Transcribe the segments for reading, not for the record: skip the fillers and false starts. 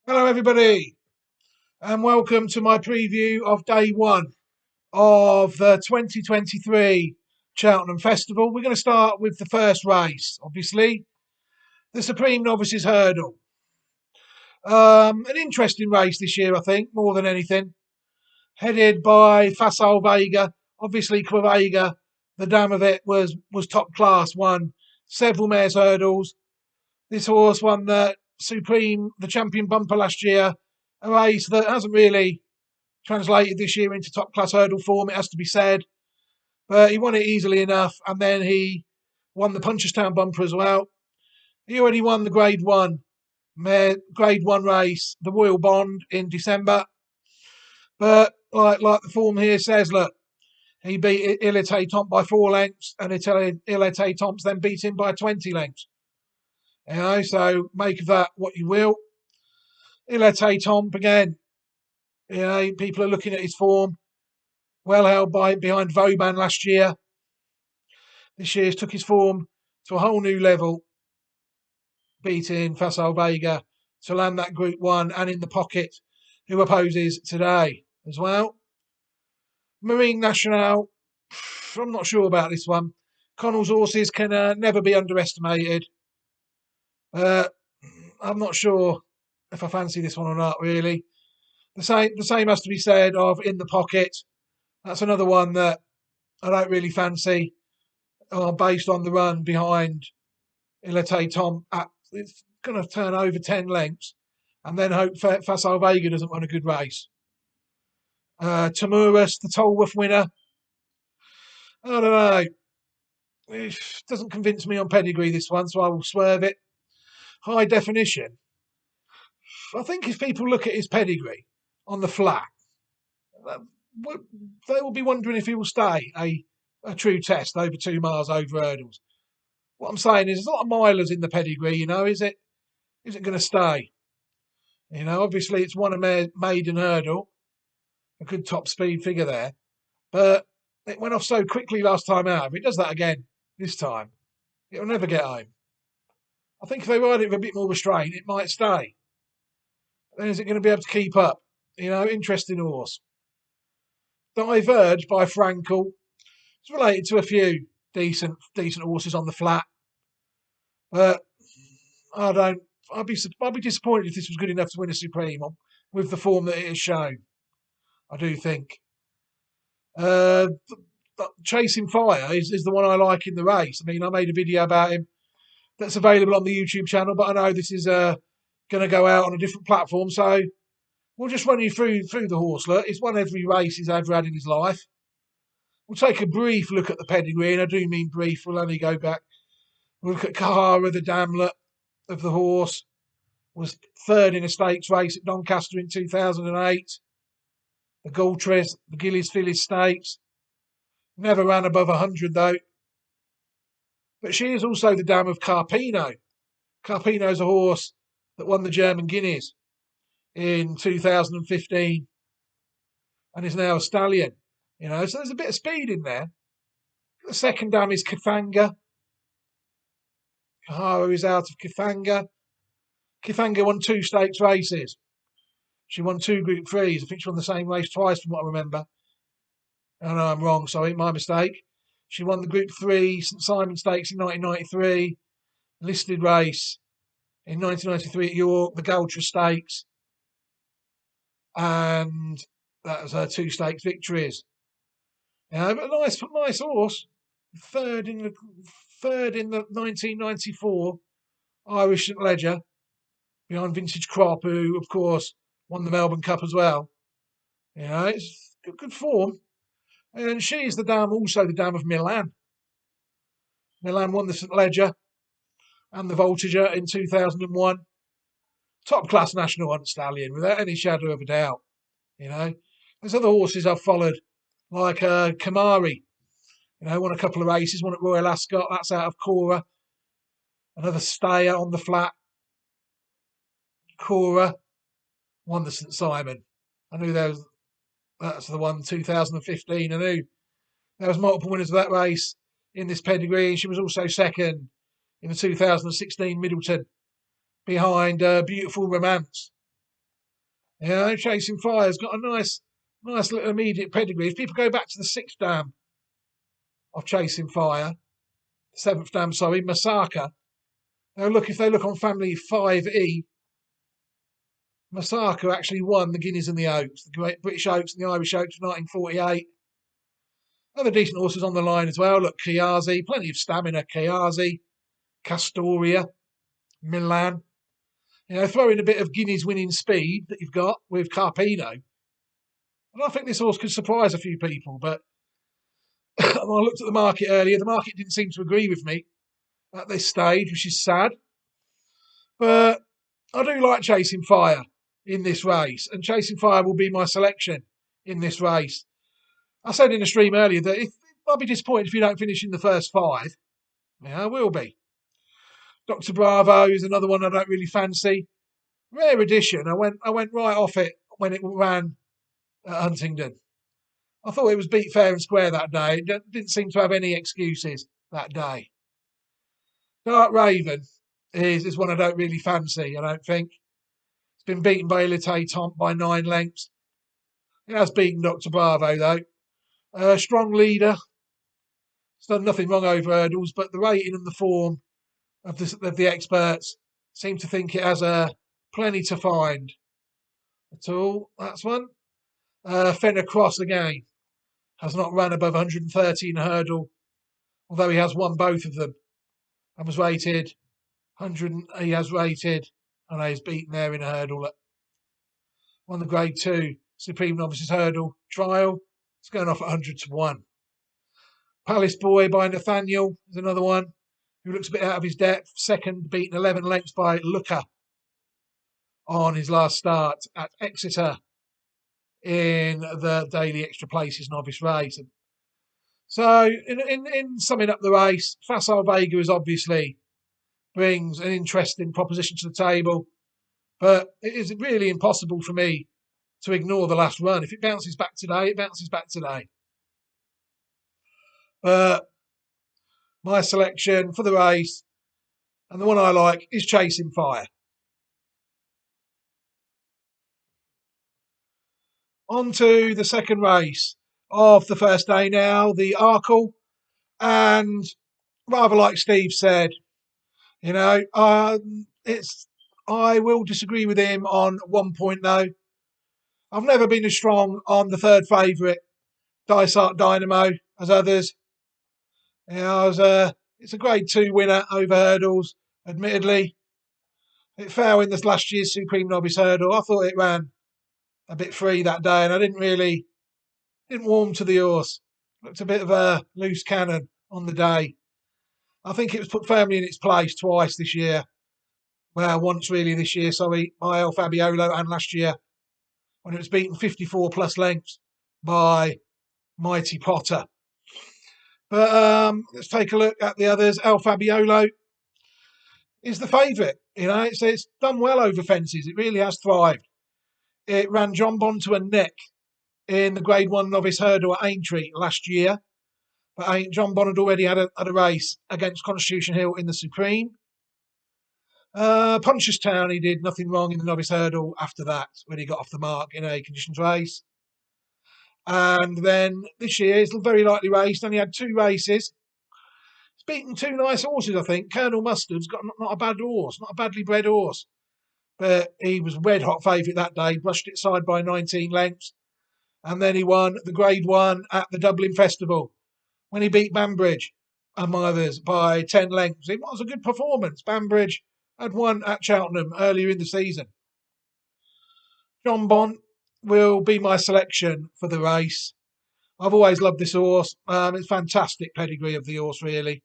Hello, everybody, and welcome to my preview of day one of the 2023 Cheltenham Festival. We're going to start with the first race, obviously, the Supreme Novices Hurdle. An interesting race this year, I think, more than anything. Headed by Facile Vega. Obviously, Quavega, the dam of it, was top class, won several mares hurdles. This horse won the Supreme, the champion bumper last year, a race that hasn't really translated this year into top class hurdle form, it has to be said. But he won it easily enough, and then he won the Punchestown bumper as well. He already won the Grade 1 race, the Royal Bond, in December. But like the form here says, look, he beat Ilite Tomp by 4 lengths, and Ilite Tomps then beat him by 20 lengths. So make of that what you will. Ilite Tomp again. People are looking at his form. Well held behind Vauban last year. This year's took his form to a whole new level, beating Facile Vega to land that Group 1 and in the pocket, who opposes today as well. Marine Nationale, I'm not sure about this one. Connell's horses can never be underestimated. I'm not sure if I fancy this one or not, really. The same has to be said of In the Pocket. That's another one that I don't really fancy, based on the run behind Ilite Tom. It's going to turn over 10 lengths and then hope Facile Vega doesn't run a good race. Tamuras, the Tolworth winner. I don't know. It doesn't convince me on pedigree, this one, so I will swerve it. High Definition. I think if people look at his pedigree on the flat, they will be wondering if he will stay a true test over 2 miles over hurdles. What I'm saying is, there's a lot of milers in the pedigree. Is it going to stay? Obviously it's won a maiden hurdle, a good top speed figure there, but it went off so quickly last time out. If it does that again this time, it'll never get home. I think if they ride it with a bit more restraint, it might stay. But then is it going to be able to keep up? Interesting horse. Diverge by Frankel. It's related to a few decent horses on the flat, but I'd be disappointed if this was good enough to win a Supreme with the form that it has shown. I do think. Chasing Fire is the one I like in the race. I made a video about him that's available on the YouTube channel, but I know this is going to go out on a different platform, so we'll just run you through the horse. Look, it's won every race he's ever had in his life. We'll take a brief look at the pedigree, and I do mean brief. We'll only go back. We'll look at Kahara, the Damlet of the horse. Was third in a stakes race at Doncaster in 2008. The Galtres, the Gillies Phillies Stakes. Never ran above 100 though. But she is also the dam of Carpino. Carpino is a horse that won the German Guineas in 2015 and is now a stallion. So there's a bit of speed in there. The second dam is Kithanga. Kahara is out of Kithanga. Kithanga won 2 stakes races. She won 2 Group 3s. I think she won the same race twice from what I remember. Oh no, I'm wrong. Sorry, my mistake. She won the Group 3 St Simon Stakes in 1993. Listed race in 1993 at York, the Galtra Stakes. And that was her 2 stakes victories. But a nice horse. Third in the 1994 Irish St Ledger behind Vintage Crop, who of course won the Melbourne Cup as well. It's good form. And she is also the dam of Milan. Milan won the St Ledger and the Voltiger in 2001. Top class national hunt stallion without any shadow of a doubt. There's other horses I've followed, like Kamari. Won a couple of races, one at Royal Ascot, that's out of Cora. Another stayer on the flat. Cora won the St Simon. I knew that's the one 2015. I knew there was multiple winners of that race in this pedigree. She was also second in the 2016 Middleton behind Beautiful Romance. You know, Chasing Fire's got a nice little immediate pedigree. If people go back to the sixth dam of Chasing Fire, seventh dam, sorry, Masaka, if they look on Family 5E, Masaka actually won the Guineas and the Oaks, the Great British Oaks and the Irish Oaks of 1948. Other decent horses on the line as well. Look, Chiazzi, plenty of stamina. Chiazzi, Castoria, Milan. Throw in a bit of Guineas winning speed that you've got with Carpino. And I think this horse could surprise a few people, but when I looked at the market earlier, the market didn't seem to agree with me at this stage, which is sad. But I do like Chasing Fire in this race, and Chasing Fire will be my selection in this race. I said in the stream earlier that I'll be disappointed if you don't finish in the first five. Yeah, I will be. Dr. Bravo is another one I don't really fancy. Rare edition. I went right off it when it ran at Huntingdon. I thought it was beat fair and square that day. It didn't seem to have any excuses that day. Dark Raven is one I don't really fancy, I don't think. It's been beaten by Elite Tomp by 9 lengths. It has beaten Dr. Bravo, though. Strong leader. It's done nothing wrong over hurdles, but the rating and the form of the experts seem to think it has plenty to find. At all. That's one. Fenner Cross again has not run above 130 in a hurdle, although he has won both of them and was rated 100. He has rated, and he's beaten there in a hurdle at won the Grade 2 Supreme Novices Hurdle trial. It's going off at 100 to 1. Palace Boy by Nathaniel is another one who looks a bit out of his depth. Second, beaten 11 lengths by Looker on his last start at Exeter in the Daily Extra Places novice race. So, in summing up the race, Facile Vega is obviously brings an interesting proposition to the table, but it is really impossible for me to ignore the last run. If it bounces back today, it bounces back today. But my selection for the race, and the one I like, is Chasing Fire. On to the second race of the first day now, the Arkle. And rather like Steve said, I will disagree with him on one point though. I've never been as strong on the third favourite, Dysart Dynamo, as others. It's a Grade 2 winner over hurdles, admittedly. It fell in this last year's Supreme Novice Hurdle. I thought it ran a bit free that day, and I didn't warm to the horse. Looked a bit of a loose cannon on the day. I think it was put firmly in its place twice this year. Well, once really this year, sorry, by El Fabiolo, and last year when it was beaten 54 plus lengths by Mighty Potter. But let's take a look at the others. El Fabiolo is the favourite. It's done well over fences. It really has thrived. It ran John Bond to a neck in the Grade 1 Novice Hurdle at Aintree last year. But John Bond had already had a race against Constitution Hill in the Supreme. Punchestown, he did nothing wrong in the Novice Hurdle after that, when he got off the mark in a conditions race. And then this year, it's very lightly raced, only had 2 races. He's beaten 2 nice horses, I think. Colonel Mustard's got not a bad horse, not a badly bred horse. But he was red hot favourite that day, brushed it side by 19 lengths. And then he won the Grade 1 at the Dublin Festival when he beat Banbridge, among others, by 10 lengths. It was a good performance. Banbridge had won at Cheltenham earlier in the season. John Bond will be my selection for the race. I've always loved this horse. It's fantastic pedigree of the horse, really.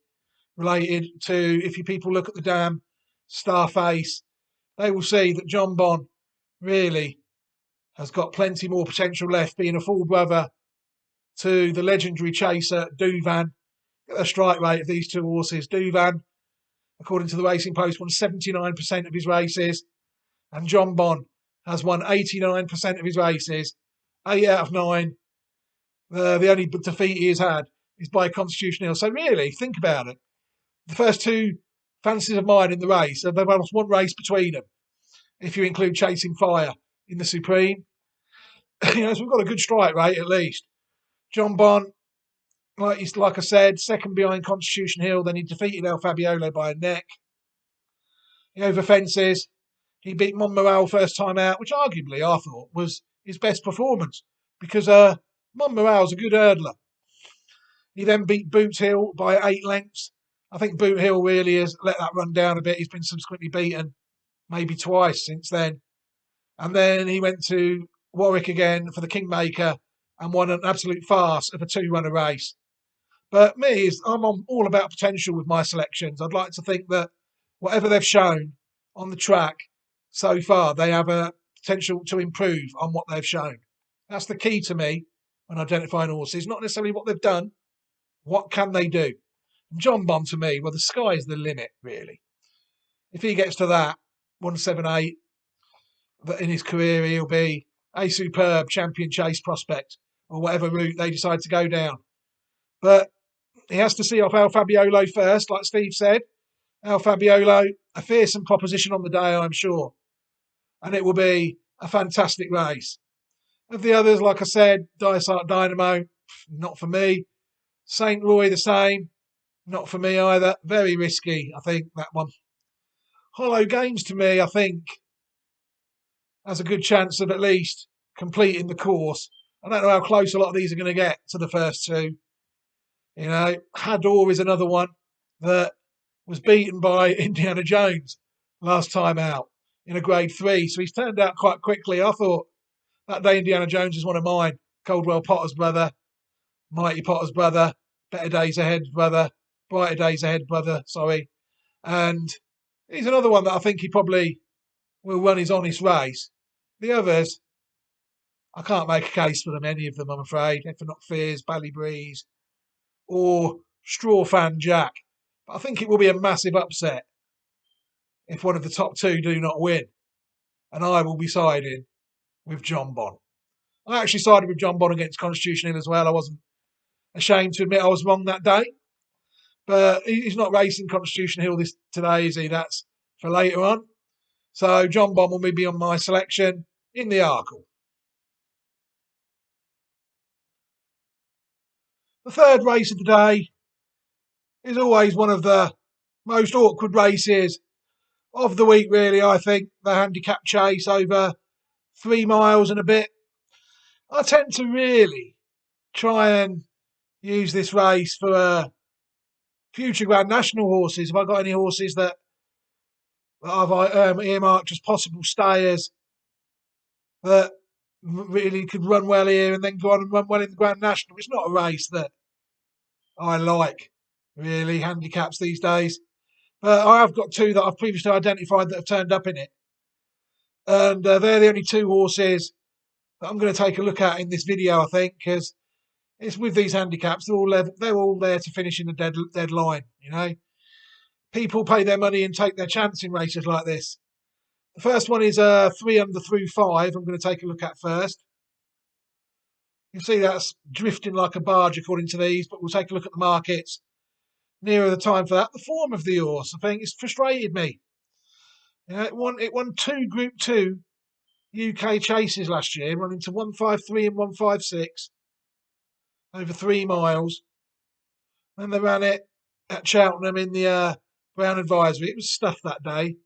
Related to, if you people look at the dam, Starface, they will see that John Bond really has got plenty more potential left, being a full brother to the legendary chaser Douvan. Get the strike rate of these 2 horses. Douvan, according to the Racing Post, won 79% of his races, and John Bond has won 89% of his races, 8 out of 9. The only defeat he has had is by Constitution Hill. So really, think about it. The first 2 fancies of mine in the race, they've lost 1 race between them, if you include Chasing Fire. in the Supreme. So we've got a good strike rate at least. John Bont, like I said, second behind Constitution Hill. Then he defeated El Fabiolo by a neck. Over fences. He beat Montmoral first time out, which arguably I thought was his best performance because Montmoral's a good hurdler. He then beat Boot Hill by 8 lengths. I think Boot Hill really has let that run down a bit. He's been subsequently beaten maybe twice since then. And then he went to Warwick again for the Kingmaker and won an absolute farce of a 2-runner race. But I'm all about potential with my selections. I'd like to think that whatever they've shown on the track so far, they have a potential to improve on what they've shown. That's the key to me when identifying horses, not necessarily what they've done, what can they do? And John Bond, to me, well, the sky's the limit, really. If he gets to that 178 in his career, he'll be a superb champion chase prospect or whatever route they decide to go down. But he has to see off El Fabiolo first, like Steve said. El Fabiolo, a fearsome proposition on the day, I'm sure. And it will be a fantastic race. Of the others, like I said, Dysart Dynamo, not for me. St. Roy, the same. Not for me either. Very risky, I think, that one. Hollow Games, to me, I think, has a good chance of at least completing the course. I don't know how close a lot of these are going to get to the first two. Hador is another one that was beaten by Indiana Jones last time out in a grade 3. So he's turned out quite quickly. I thought that day Indiana Jones is one of mine. Coldwell Potter's brother, Mighty Potter's brother, Better Days Ahead brother, Brighter Days Ahead brother, sorry. And he's another one that I think he probably will run his honest race. The others, I can't make a case for them, any of them, I'm afraid. Equinox Fears, Ballybreeze, or Straw Fan Jack. But I think it will be a massive upset if one of the top two do not win. And I will be siding with John Bond. I actually sided with John Bond against Constitution Hill as well. I wasn't ashamed to admit I was wrong that day. But he's not racing Constitution Hill today, is he? That's for later on. So John Bond will be on my selection in the Arkle. The third race of the day is always one of the most awkward races of the week, really, I think. The handicap chase over 3 miles and a bit. I tend to really try and use this race for future Grand National horses. Have I got any horses that I've earmarked as possible stayers that really could run well here and then go on and run well in the Grand National? It's not a race that I like, really, handicaps these days. But I have got 2 that I've previously identified that have turned up in it. And they're the only 2 horses that I'm going to take a look at in this video, I think, because it's with these handicaps, they're all there to finish in the deadline, People pay their money and take their chance in races like this. The first one is 3 under through 5. I'm going to take a look at first. You can see that's drifting like a barge according to these, but we'll take a look at the markets nearer the time for that. The form of the horse, I think, it's frustrated me. It won 2 Group 2 UK chases last year, running to 153 and 156 over 3 miles. Then they ran it at Cheltenham in the Brown Advisory. It was stuffed that day.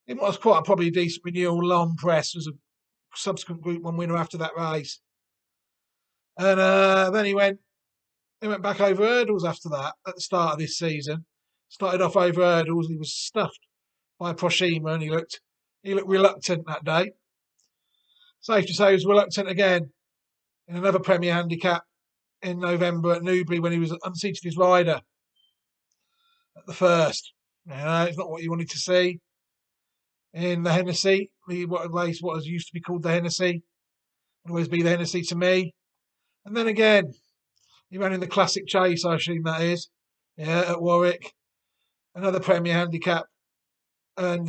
It was quite probably a decent renewal. Long Press was a subsequent Group 1 winner after that race. And then he went back over hurdles after that at the start of this season. Started off over hurdles. He was stuffed by Proshima and he looked reluctant that day. Safe to say he was reluctant again in another Premier Handicap in November at Newbury when he was unseated his rider at the first. It's not what you wanted to see in the Hennessy, what used to be called the Hennessy. It'll always be the Hennessy to me. And then again, he ran in the Classic Chase, I assume that is, at Warwick. Another Premier Handicap. And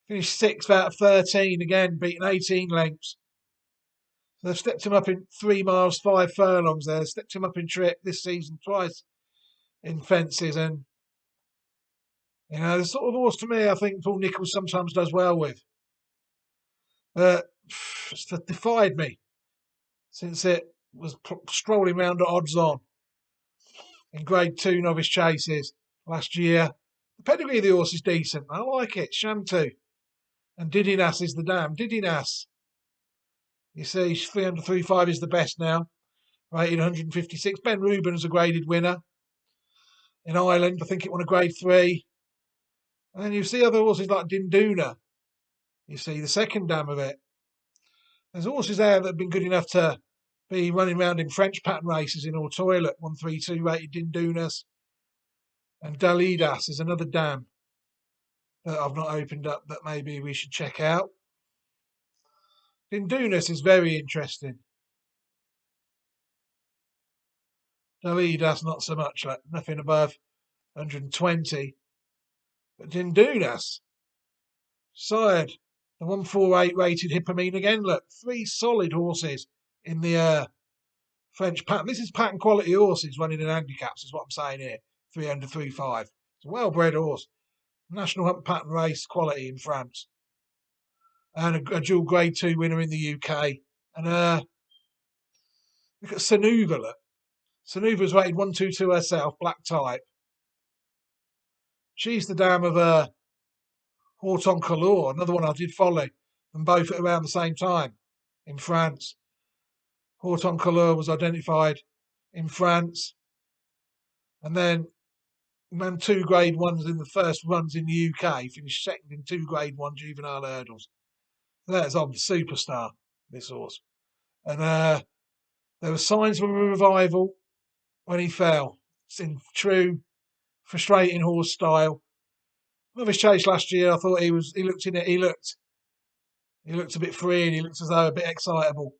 finished 6th out of 13 again, beating 18 lengths. So they've stepped him up in 3 miles, 5 furlongs there. Stepped him up in trip this season twice in fences. And, the sort of horse to me I think Paul Nicholls sometimes does well with. But it's defied me since it was strolling round at odds on in Grade 2 novice chases last year. The pedigree of the horse is decent. I like it. Shantu. And Didinas is the dam. Didinas. You see, 300-3.5 is the best now. Rated 156. Ben Rubin's a graded winner in Ireland. I think it won a Grade 3. And then you see other horses like Dinduna. You see the second dam of it. There's horses there that have been good enough to be running around in French pattern races in all toilet. 132 rated Dindunas. And Dalidas is another dam that I've not opened up that maybe we should check out. Dindunas is very interesting. Dalidas not so much, like nothing above 120. But Dindunas, side, the 148 rated Hippomene again. Look, 3 solid horses in the French pattern. This is pattern quality horses running in handicaps, is what I'm saying here. 300-3.5. It's a well-bred horse. National Hunt pattern race quality in France. And a dual Grade 2 winner in the UK. And look at Sanuva, look. Sanuva's rated 122 herself, black type. She's the dam of Horton Color, another one I did follow, and both at around the same time in France. Horton Color was identified in France, and then ran 2 Grade 1s in the first runs in the UK, finished second in 2 Grade 1 juvenile hurdles. That's on superstar, this horse. And there were signs of a revival when he fell. It's in true frustrating horse style. Novice chase last year, I thought he looked a bit free and he looked as though a bit excitable.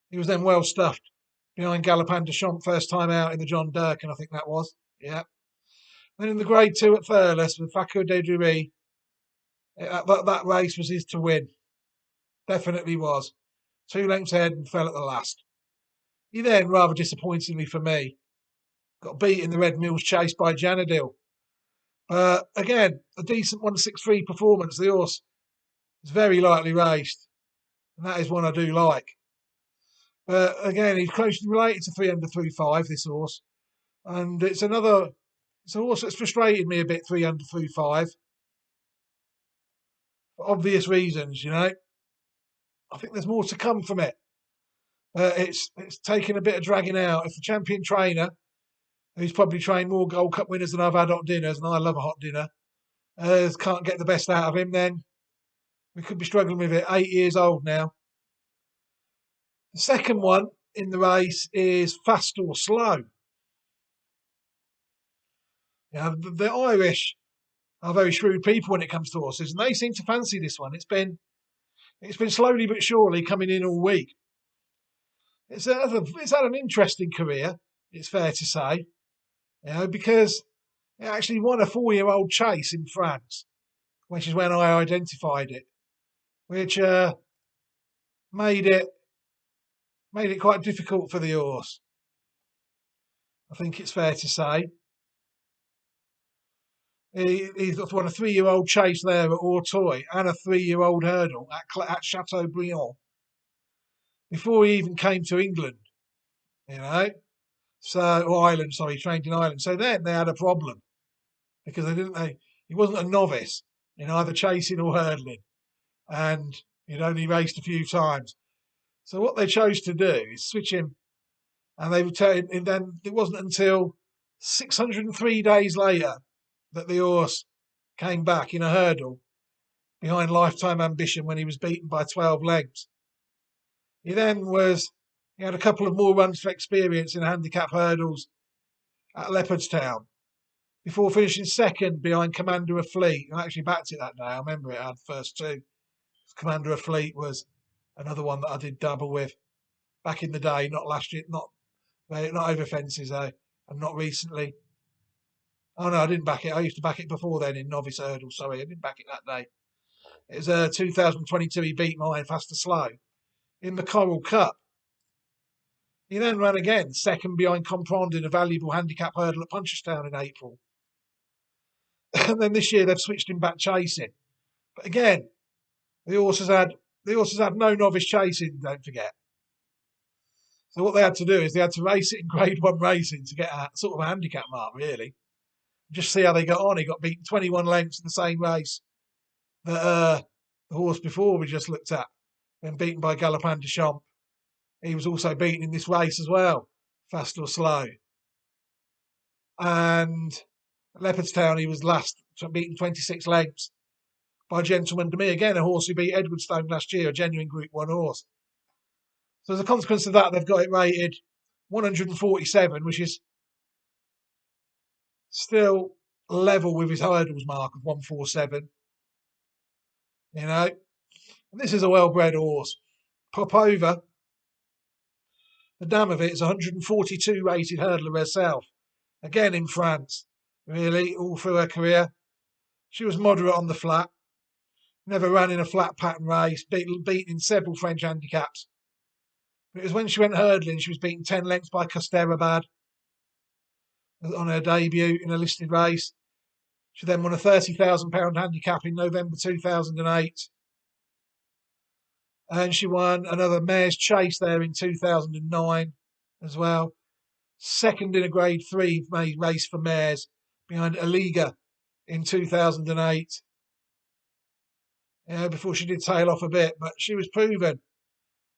He was then well stuffed behind Galopin de Champ first time out in the John Durkan, I think that was. Yeah. Then in the Grade 2 at Thurles with Faco de Dury, that race was his to win. Definitely was. 2 lengths ahead and fell at the last. He then, rather disappointingly for me, got beat in the Red Mills chase by Janadil. Again, a decent 163 performance. The horse is very lightly raced, and that is one I do like. But again, he's closely related to 300-3.5, this horse. And it's a horse that's frustrated me a bit, 300-3.5. For obvious reasons, you know. I think there's more to come from it. It's taken a bit of dragging out. If the champion trainer, who's probably trained more Gold Cup winners than I've had hot dinners, and I love a hot dinner, can't get the best out of him, then we could be struggling with it. 8 years old now. The second one in the race is Fast or Slow. The Irish are very shrewd people when it comes to horses, and they seem to fancy this one. It's been slowly but surely coming in all week. It's had an interesting career, it's fair to say, because it actually won a 4-year-old chase in France, which is when I identified it, which made it quite difficult for the horse. I think it's fair to say. He's won a 3-year-old chase there at Auteuil and a 3-year-old hurdle at Chateaubriand before he even came to England, Ireland, sorry, trained in Ireland. So then they had a problem because he wasn't a novice in either chasing or hurdling, and he'd only raced a few times. So what they chose to do is switch him, and then it wasn't until 603 days later that the horse came back in a hurdle behind Lifetime Ambition when he was beaten by 12 lengths. He had a couple of more runs for experience in handicap hurdles at Leopardstown before finishing second behind Commander of Fleet. I actually backed it that day. I remember it. I had the first 2. Commander of Fleet was another one that I did double with back in the day, not last year, not over fences though, and not recently. Oh no, I didn't back it. I used to back it before then in novice hurdle. Sorry, I didn't back it that day. It was 2022. He beat mine Fast or Slow in the Coral Cup. He then ran again, second behind Comprendre in a valuable handicap hurdle at Punchestown in April. And then this year they've switched him back chasing. But again, the horse has had the horses had no novice chasing, don't forget. So what they had to do is they had to race it in Grade 1 racing to get a sort of a handicap mark, really. Just see how they got on. He got beaten 21 lengths in the same race that the horse before we just looked at, then beaten by Galopin de Champ. He was also beaten in this race as well, fast or slow. And at Leopardstown, he was last, beaten 26 lengths by Gentleman to Me. Again, a horse who beat Edwardstone last year, a genuine Group 1 horse. So as a consequence of that, they've got it rated 147, which is still level with his hurdles mark of 147. You know, and this is a well-bred horse. Pop over. The dam of it is 142 rated hurdler herself. Again in France, really, all through her career. She was moderate on the flat. Never ran in a flat pattern race, beaten in several French handicaps. But it was when she went hurdling, she was beaten 10 lengths by Costerabad on her debut in a listed race. She then won a £30,000 handicap in November 2008. And she won another Mare's Chase there in 2009 as well. Second in a Grade 3 race for mares behind Aliga in 2008. Before she did tail off a bit, but she was proven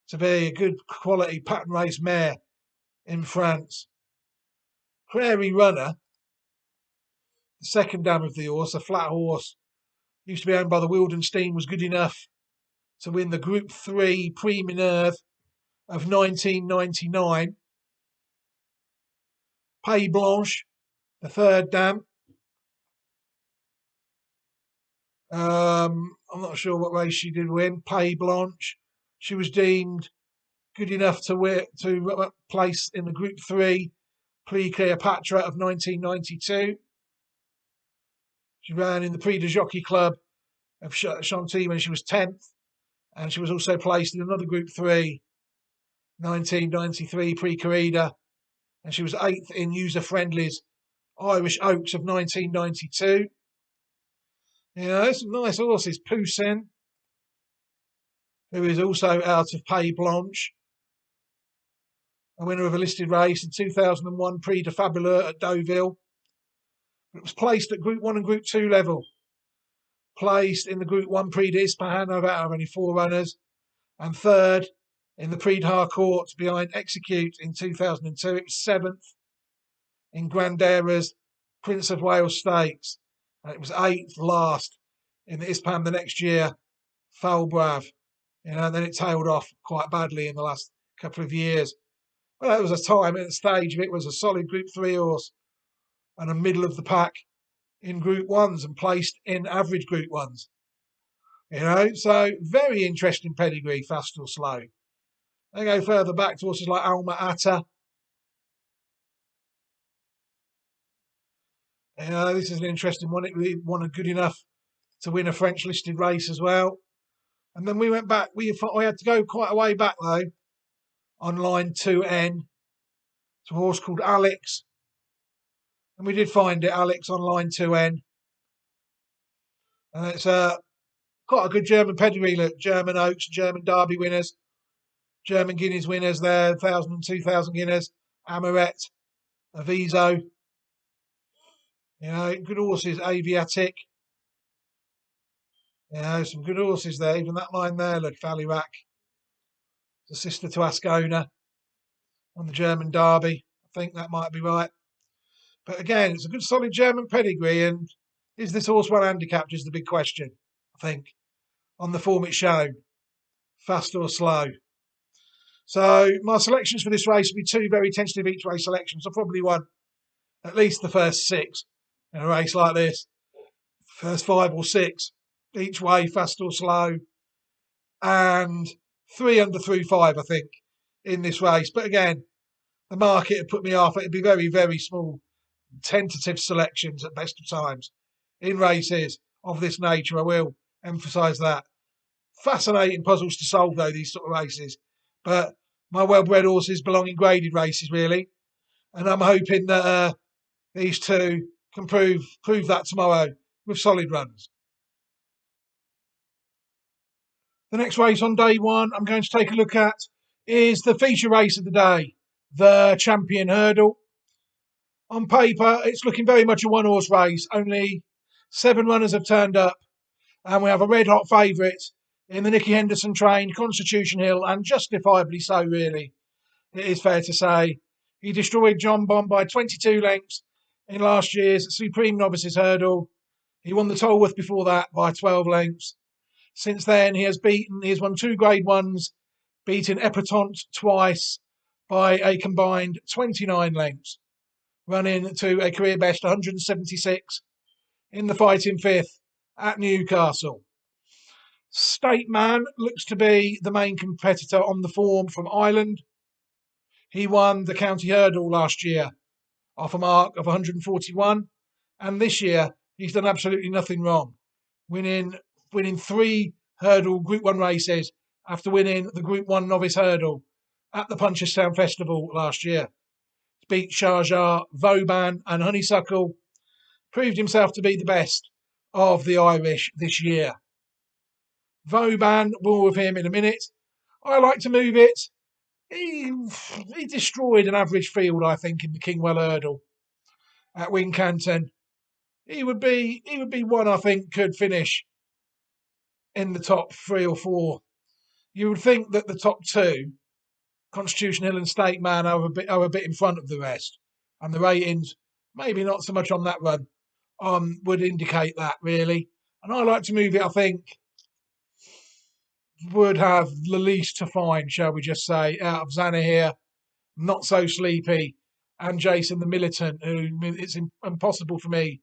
to be a good quality pattern race mare in France. Prairie Runner, the second dam of the horse, a flat horse, used to be owned by the Wildenstein, was good enough to win the Group 3 Prix Minerve of 1999. Pays Blanche, the third dam. I'm not sure what race she did win. Pays Blanche. She was deemed good enough to place in the Group 3 Prix Cleopatra of 1992. She ran in the Prix de Jockey Club of Chantilly when she was 10th, and she was also placed in another Group 3 1993 Prix Corrida, and she was 8th in User Friendly's Irish Oaks of 1992. Some nice horses. Poussin, who is also out of Pays Blanche, a winner of a listed race in 2001 Prix de Fabuleux at Deauville. It was placed at Group 1 and Group 2 level. Placed in the Group 1 Prix d'Ispahan out of only 4 runners. And third in the Prix de Harcourt behind Execute in 2002. It was 7th in Grandera's Prince of Wales Stakes. And it was 8th last in the Ispahan the next year, Falbrav. And then it tailed off quite badly in the last couple of years. But that was a time at the stage of it was a solid Group 3 horse and a middle of the pack in Group 1s and placed in average Group 1s. So very interesting pedigree, fast or slow. They go further back to horses like Alma Ata. This is an interesting one. It really won a good enough to win a French listed race as well. And then we went back. We had to go quite a way back though, on line 2N, to a horse called Alex. And we did find it, Alex, on line 2N. And it's quite a good German pedigree, look. German Oaks, German Derby winners, German Guineas winners there, 1,000 and 2,000 Guineas, Amoret, Aviso. Good horses, Aviatic. Some good horses there. Even that line there, look, Falirac. The sister to Ascona on the German Derby. I think that might be right. But again, it's a good solid German pedigree, and is this horse well handicapped is the big question, I think, on the form it's shown, fast or slow. So my selections for this race will be 2 very tentative each way selections. I probably won at least the first 6 in a race like this. First 5 or 6 each way, fast or slow. And 3 under through 5, I think, in this race. But again, the market had put me off. It'd be very, very small, tentative selections at best of times in races of this nature. I will emphasise that. Fascinating puzzles to solve, though, these sort of races. But my well-bred horses belong in graded races, really. And I'm hoping that these two can prove that tomorrow with solid runs. The next race on day one I'm going to take a look at is the feature race of the day, the Champion Hurdle. On paper, it's looking very much a one-horse race. Only 7 runners have turned up, and we have a red-hot favourite in the Nicky Henderson trained Constitution Hill, and justifiably so, really. It is fair to say. He destroyed John Bond by 22 lengths in last year's Supreme Novices Hurdle. He won the Tolworth before that by 12 lengths. Since then, he has won 2 Grade 1s, beaten Epatante twice by a combined 29 lengths, running to a career best 176 in the fighting fifth at Newcastle. State Man looks to be the main competitor on the form from Ireland. He won the County Hurdle last year off a mark of 141, and this year he's done absolutely nothing wrong, winning 3 hurdle Group 1 races after winning the Group 1 Novice Hurdle at the Punchestown Festival last year. Beat Sharjah, Vauban and Honeysuckle, proved himself to be the best of the Irish this year. Vauban, more with him in a minute. I like to move it. He destroyed an average field, I think, in the Kingwell Hurdle at Wincanton. He would be one I think could finish in the top 3 or 4. You would think that the top 2, Constitution Hill and State Man, are a bit in front of the rest, and the ratings maybe not so much on that run would indicate that, really. And I like to move it. I think would have the least to find, shall we just say, out of Zanna here, Not So Sleepy, and Jason the Militant, who it's impossible for me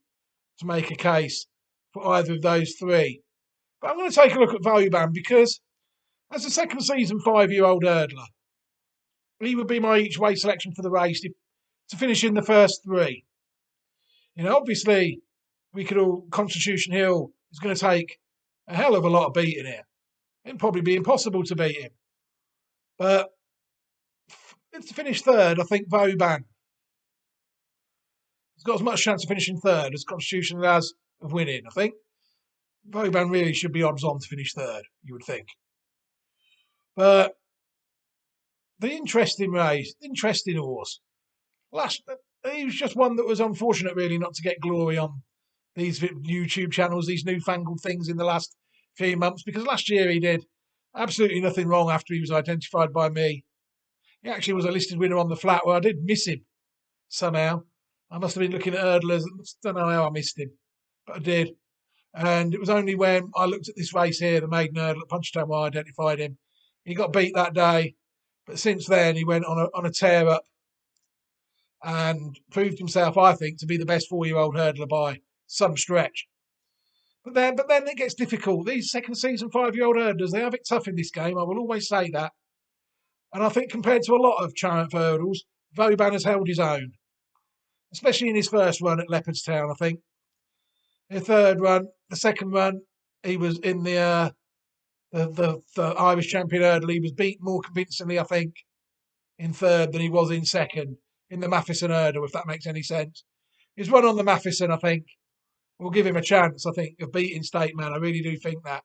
to make a case for either of those 3. But I'm going to take a look at Vauban because, as a second season 5-year-old hurdler, he would be my each way selection for the race to finish in the first 3. Obviously, Constitution Hill is going to take a hell of a lot of beating here. It'd probably be impossible to beat him. But to finish third, I think Vauban has got as much chance of finishing third as Constitution has of winning, I think. Vauban really should be odds on to finish third, you would think. But the interesting horse. He was just one that was unfortunate, really, not to get glory on these YouTube channels, these newfangled things in the last few months, because last year he did absolutely nothing wrong after he was identified by me. He actually was a listed winner on the flat where I did miss him somehow. I must have been looking at hurdlers. I don't know how I missed him, but I did. And it was only when I looked at this race here, the maiden hurdle at Punchestown, where I identified him. He got beat that day, but since then he went on a tear up and proved himself, I think, to be the best 4-year-old hurdler by some stretch. But then it gets difficult. These second season 5-year-old hurdlers, they have it tough in this game. I will always say that. And I think compared to a lot of Triumph hurdles, Vauban has held his own, especially in his first run at Leopardstown, I think. The second run, he was in the Irish Champion Hurdle. He was beaten more convincingly, I think, in third than he was in second in the Matheson Hurdle, if that makes any sense. His run on the Matheson, I think, will give him a chance, I think, of beating State Man. I really do think that.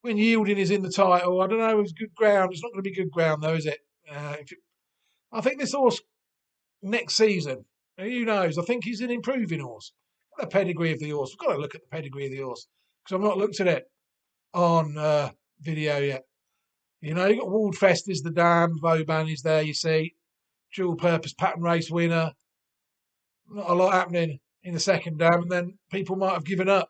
When Yielding is in the title, I don't know, it's good ground. It's not going to be good ground, though, is it? I think this horse next season, who knows? I think he's an improving horse. The pedigree of the horse. We've got to look at the pedigree of the horse because I've not looked at it on video yet. You've got Waldfest is the dam, Vauban is there, you see. Dual purpose pattern race winner. Not a lot happening in the second dam, and then people might have given up.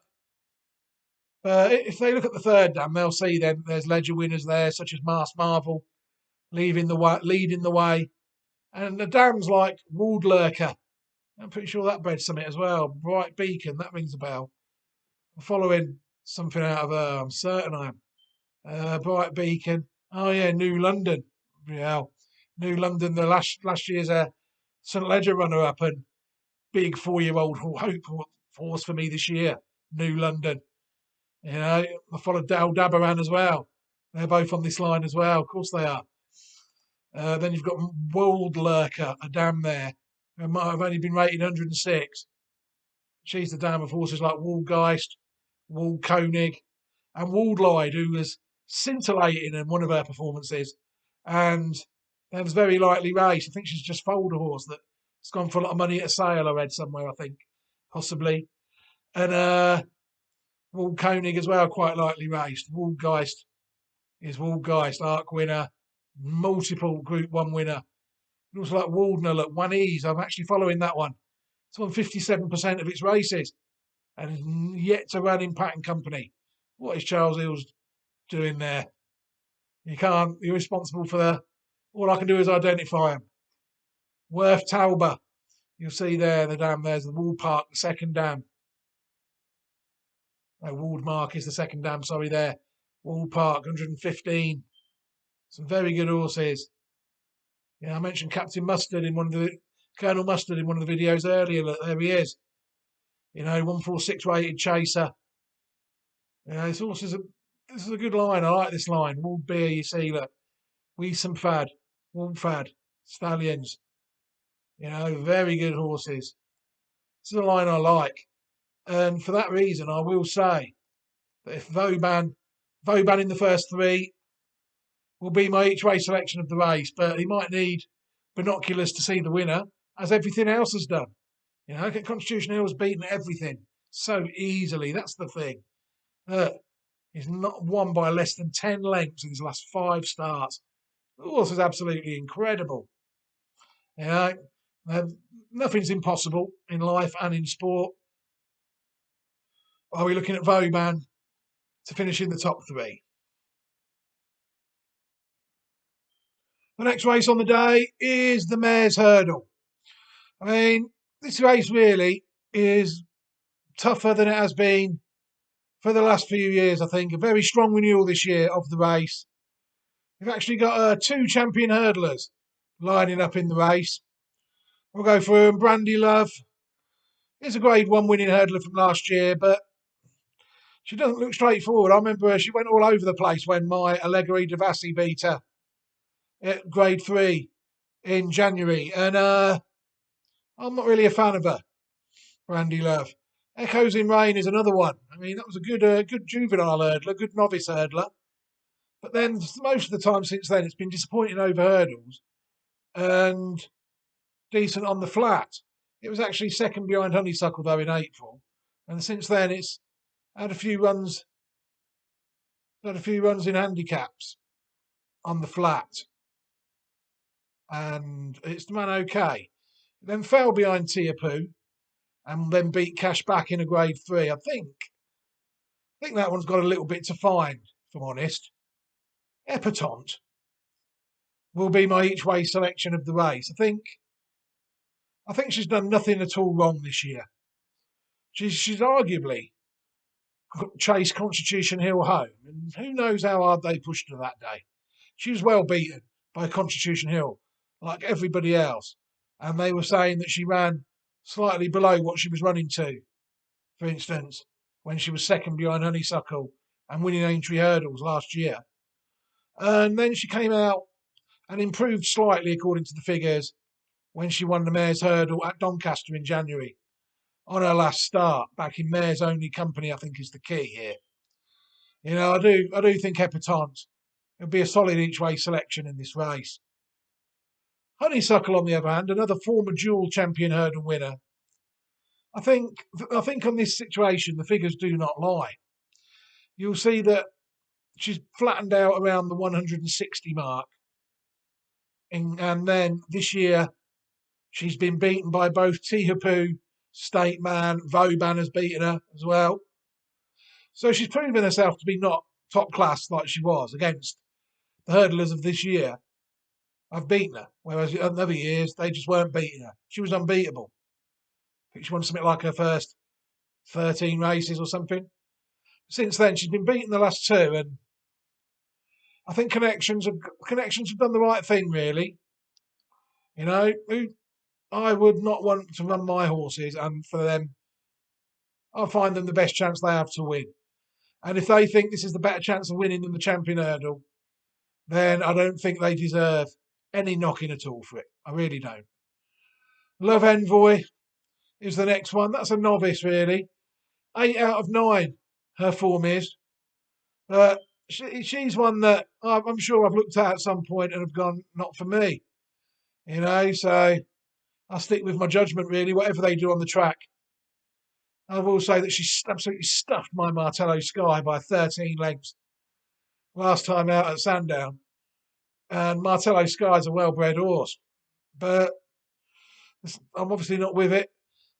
But if they look at the third dam, they'll see then there's ledger winners there, such as Mars Marvel, leading the way. And the dams like Wald Lurker. I'm pretty sure that bred something as well. Bright Beacon, that rings a bell. I'm following something out of her, I'm certain I am. Bright Beacon. Oh, yeah, New London. Yeah, New London, the last year's St. Ledger runner-up and big 4-year-old hope horse for me this year. New London. I followed Dal Dabaran as well. They're both on this line as well. Of course they are. Then you've got World Lurker, a dam there. Who might have only been rated 106. She's the dam of horses like Waldgeist, Wald Koenig, and Waldlide, who was scintillating in one of her performances, and that was very lightly raced. I think she's just foaled a horse that's gone for a lot of money at a sale. I read somewhere, I think, possibly, and Wald Koenig as well, quite lightly raced. Waldgeist is Waldgeist, Arc winner, multiple Group 1 winner. It was like Waldner at One Ease. I'm actually following that one. It's won 57% of its races and is yet to run in Pattern Company. What is Charles Hills doing there? You can't. You're responsible for the. All I can do is identify them. Worth Tauber. You'll see there the dam. There's the Wald Park, the second dam. No, Waldmark is the second dam. Sorry, there. Wald Park, 115. Some very good horses. Yeah, I mentioned Captain Mustard in one of the Colonel Mustard in one of the videos earlier. Look, there he is. 146 rated chaser. This horse this is a good line. I like this line. Wald Beer, you see, look. Some Fad, Wald Fad, Stallions. Very good horses. This is a line I like. And for that reason, I will say that if Vauban in the first three will be my each way selection of the race, but he might need binoculars to see the winner, as everything else has done. Constitution Hill has beaten everything so easily. That's the thing. He's not won by less than 10 lengths in his last 5 starts. The horse is absolutely incredible. Nothing's impossible in life and in sport. Are we looking at Vauban to finish in the top 3? The next race on the day is the Mares' Hurdle. This race really is tougher than it has been for the last few years, I think. A very strong renewal this year of the race. We've actually got 2 champion hurdlers lining up in the race. We'll go for Brandy Love. Is a Grade 1 winning hurdler from last year, but she doesn't look straightforward. I remember she went all over the place when my Allegri Devassi beat her at Grade 3 in January. And I'm not really a fan of her, Brandy Love. Echoes in Rain is another one. That was a good juvenile hurdler, good novice hurdler. But then most of the time since then, it's been disappointing over hurdles and decent on the flat. It was actually second behind Honeysuckle though in April, and since then it's had a few runs in handicaps on the flat, and it's done okay. Then fell behind Tiapu, and then beat Cash Back in a Grade 3. I think that one's got a little bit to find, if I'm honest. Epatante will be my each way selection of the race. I think she's done nothing at all wrong this year. She's arguably chased Constitution Hill home, and who knows how hard they pushed her that day. She was well beaten by Constitution Hill, like everybody else, and they were saying that she ran slightly below what she was running to. For instance, when she was second behind Honeysuckle and winning Aintree hurdles last year. And then she came out and improved slightly according to the figures when she won the Mares' Hurdle at Doncaster in January on her last start, back in Mares Only Company, I think is the key here. I do think Epatante will be a solid each way selection in this race. Honeysuckle, on the other hand, another former dual champion hurdle winner. I think on this situation, the figures do not lie. You'll see that she's flattened out around the 160 mark. And then this year, she's been beaten by both Tihapu, State Man, Vauban has beaten her as well. So she's proven herself to be not top class like she was against the hurdlers of this year. I've beaten her, whereas in other years, they just weren't beating her. She was unbeatable. I think she won something like her first 13 races or something. Since then, she's been beaten the last 2, and I think Connections have done the right thing, really. I would not want to run my horses, and for them, I find them the best chance they have to win. And if they think this is the better chance of winning than the champion hurdle, then I don't think they deserve any knocking at all for it. I really don't. Love Envoy is the next one. That's a novice, really. 8 out of 9, her form is. But she's one that I'm sure I've looked at some point and have gone, not for me. So I'll stick with my judgment really, whatever they do on the track. I will say that she absolutely stuffed my Martello Sky by 13 lengths last time out at Sandown. And Martello Sky's a well-bred horse, but I'm obviously not with it.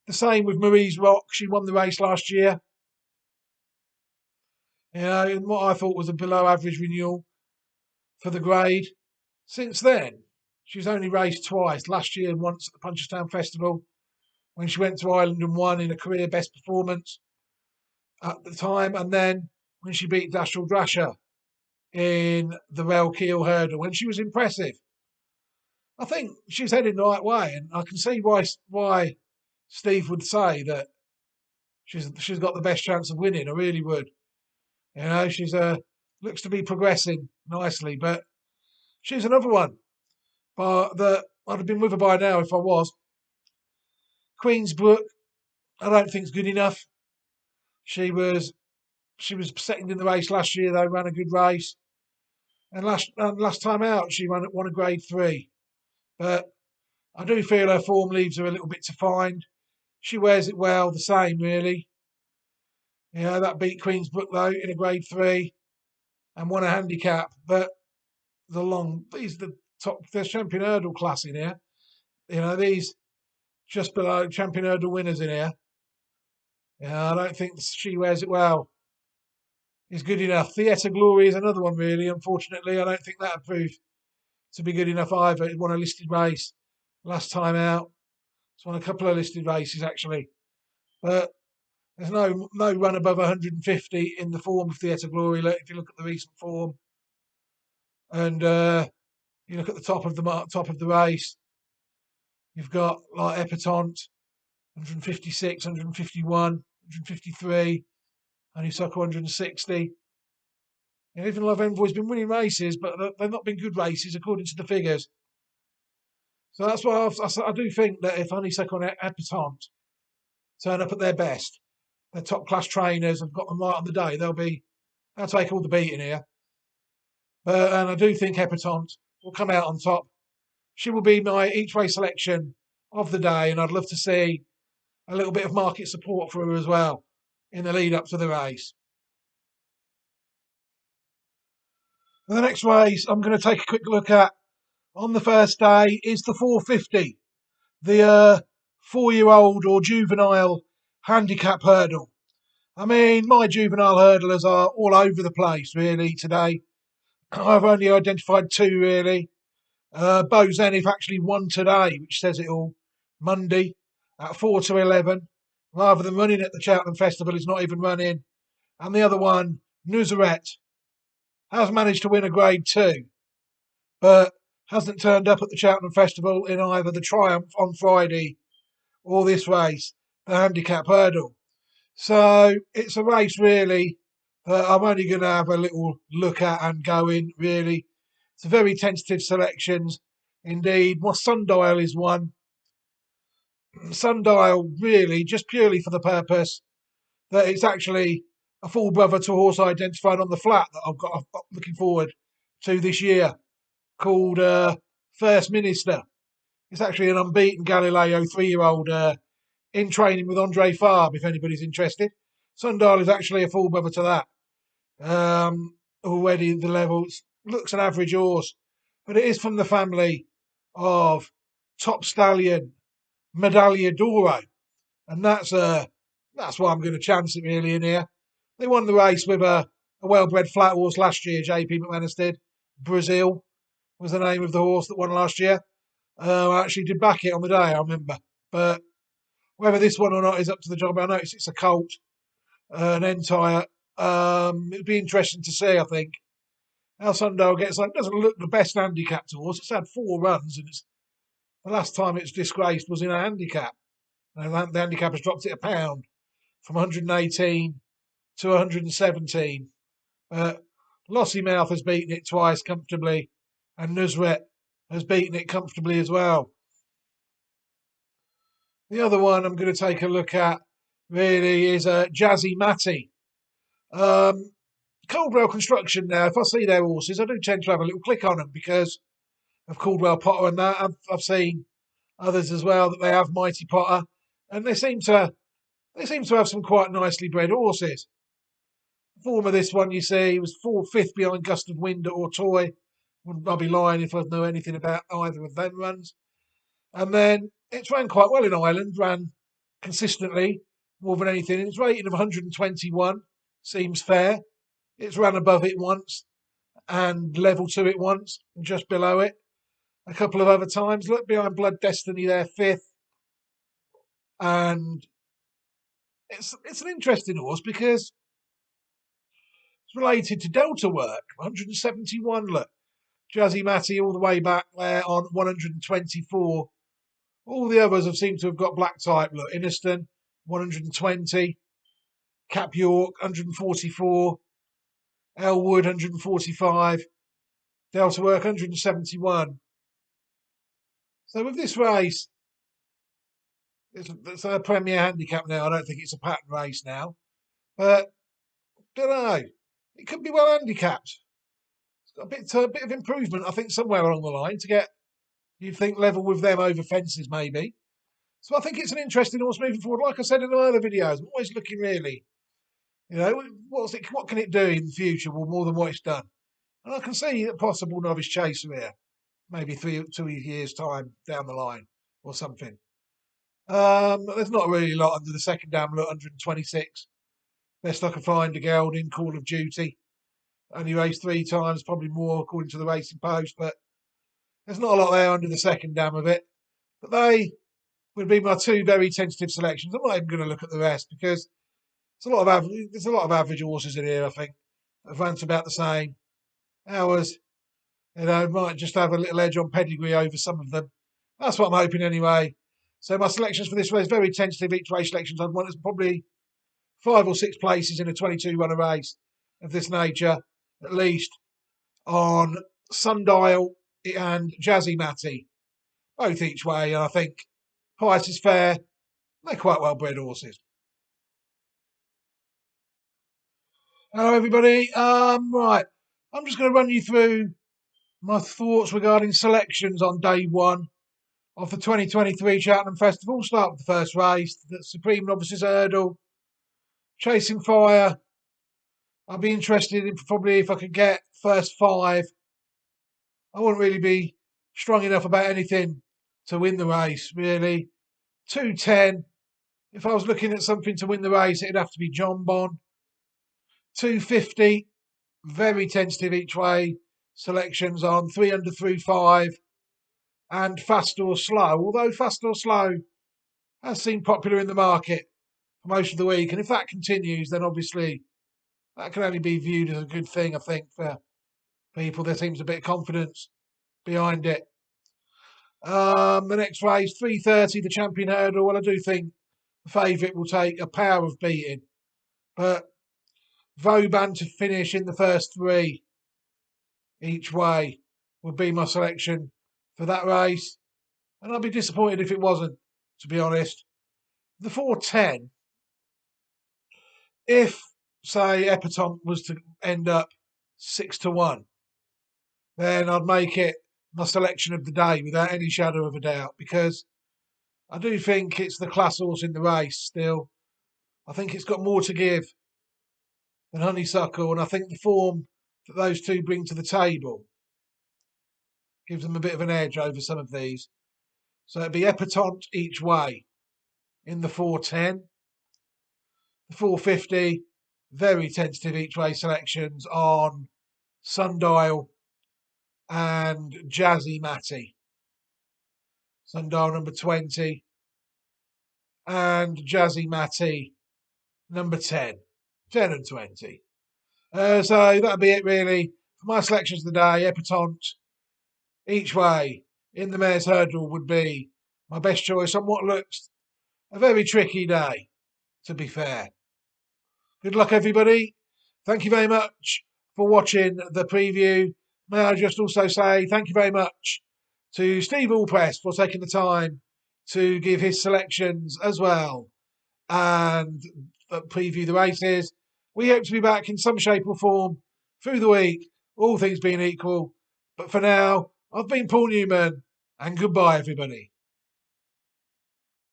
The same with Marie's Rock. She won the race last year. In what I thought was a below-average renewal for the grade. Since then, she's only raced twice. Last year, once at the Punchestown Festival, when she went to Ireland and won in a career best performance at the time, and then when she beat Dashel Drasher in the Rail Keel Hurdle, when she was impressive. I think she's heading the right way, and I can see why Steve would say that she's got the best chance of winning. I really would. She's looks to be progressing nicely, but she's another one. But that I'd have been with her by now if I was. Queensbrook, I don't think is good enough. She was second in the race last year. They ran a good race, and last time out she won a Grade 3. But I do feel her form leaves her a little bit to find. She wears it well, the same really. That beat Queensbrook though in a Grade 3 and won a handicap. But these are the top. There's champion hurdle class in here. These just below champion hurdle winners in here. I don't think she wears it well is good enough. Theatre Glory is another one, really. Unfortunately, I don't think that proved to be good enough either. It won a listed race last time out. It's won a couple of listed races, actually. But there's no run above 150 in the form of Theatre Glory. If you look at the recent form, and you look at the top of the race, you've got like Epatante, 156, 151, 153, Honeysuckle 160. Even Love Envoy's been winning races, but they've not been good races according to the figures. So that's why I do think that if Honeysuckle and Epatante turn up at their best, they're top class trainers, have got them right on the day, they'll take all the beating here. And I do think Epatante will come out on top. She will be my each way selection of the day, and I'd love to see a little bit of market support for her as well in the lead up to the race. The next race I'm going to take a quick look at on the first day is the 450, the 4-year-old or juvenile handicap hurdle. I mean, my juvenile hurdlers are all over the place, really, today. I've only identified two, really. Bo Zenith actually won today, which says it all, Monday at 4 to 11. Rather than running at the Cheltenham Festival, he's not even running. And the other one, Nuzeret, has managed to win a Grade 2, but hasn't turned up at the Cheltenham Festival in either the Triumph on Friday or this race, the handicap hurdle. So it's a race really that I'm only going to have a little look at and go in, really. It's a very tentative selections indeed. My Sundial is one. Sundial really just purely for the purpose that it's actually a full brother to a horse identified on the flat that I'm looking forward to this year, called First Minister. It's actually an unbeaten Galileo 3-year-old in training with Andre Farb, if anybody's interested. Sundial is actually a full brother to that. Already the levels looks an average horse, but it is from the family of Top Stallion Medaglia d'Oro, and that's why I'm going to chance it really in here. They won the race with a well-bred flat horse last year. JP McManus did. Brazil was the name of the horse that won last year. I actually did back it on the day, I remember, but whether this one or not is up to the job. I notice it's a colt, an entire. It'd be interesting to see, I think, how Sundial gets on. It doesn't look the best handicapped horse. It's had 4 runs, and the last time it's disgraced was in a handicap. And the handicap has dropped it a pound from 118 to 117. Lossy Mouth has beaten it twice comfortably, and Nuzret has beaten it comfortably as well. The other one I'm going to take a look at really is Jazzy Matty. Caldwell Construction now, if I see their horses, I do tend to have a little click on them because of Caldwell Potter and that. I've seen others as well that they have Mighty Potter, and they seem to have some quite nicely bred horses. The form of this one, you see, was fifth behind Gust of Wind at Ortoy. I'd be lying if I know anything about either of them runs. And then it's ran quite well in Ireland, ran consistently more than anything. Its rating of 121 seems fair. It's run above it once and level to it once, and just below it a couple of other times. Look behind Blood Destiny there, fifth. And it's an interesting horse because it's related to Delta Work, 171. Look, Jazzy Matty all the way back there on 124. All the others have seemed to have got black type. Look, Inniston, 120. Cap York, 144. Elwood, 145. Delta Work, 171. So with this race, it's a Premier Handicap now. I don't think it's a pattern race now. But, don't know. It could be well handicapped. It's got a bit of improvement, I think, somewhere along the line to get, you think, level with them over fences, maybe. So I think it's an interesting horse moving forward. Like I said in the other videos, I'm always looking really, what can it do in the future? Well, more than what it's done. And I can see a possible novice chaser here, maybe 2 years' time down the line or something. There's not really a lot under the second dam, look, 126. Best I can find, a gelding, Call of Duty. Only raced 3 times, probably more according to the Racing Post, but there's not a lot there under the second dam of it. But they would be my 2 very tentative selections. I'm not even going to look at the rest because there's a lot of average horses in here, I think. I've run about the same. Ours, might just have a little edge on pedigree over some of them. That's what I'm hoping anyway. So my selections for this race, very tentative each way selections. I'd want probably 5 or 6 places in a 22-runner race of this nature, at least, on Sundial and Jazzy Matty, both each way. And I think price is fair. They're quite well bred horses. Hello, everybody. Right, I'm just going to run you through my thoughts regarding selections on day 1 of the 2023 Cheltenham Festival. Start with the first race, the Supreme Novices Hurdle, Chasing Fire. I'd be interested in probably if I could get first 5. I wouldn't really be strong enough about anything to win the race, really. 210. If I was looking at something to win the race, it'd have to be John Bon. 250. Very tentative each way. Selections on 3 under through 5 and Fast or Slow. Although Fast or Slow has seemed popular in the market for most of the week, and if that continues, then obviously that can only be viewed as a good thing, I think, for people. There seems a bit of confidence behind it. The next race, 3:30, the Champion Hurdle. Well, I do think the favourite will take a power of beating, but Vauban to finish in the first 3 each way would be my selection for that race, and I'd be disappointed if it wasn't, to be honest. The 4:10, if say Epatante was to end up 6-1, then I'd make it my selection of the day without any shadow of a doubt, because I do think it's the class horse in the race still. I think it's got more to give than Honeysuckle, and I think the form that those 2 bring to the table gives them a bit of an edge over some of these. So it'd be Epatante each way in the 4:10. The 4:50, very tentative each way selections on Sundial and Jazzy Matty. Sundial number 20 and Jazzy Matty number 10. 10 and 20. So that'd be it really. For my selections of the day, Epatante each way in the Mare's Hurdle would be my best choice on what looks a very tricky day, to be fair. Good luck, everybody. Thank you very much for watching the preview. May I just also say thank you very much to Steve Allpress for taking the time to give his selections as well and preview the races. We hope to be back in some shape or form through the week, all things being equal. But for now, I've been Paul Newman, and goodbye, everybody.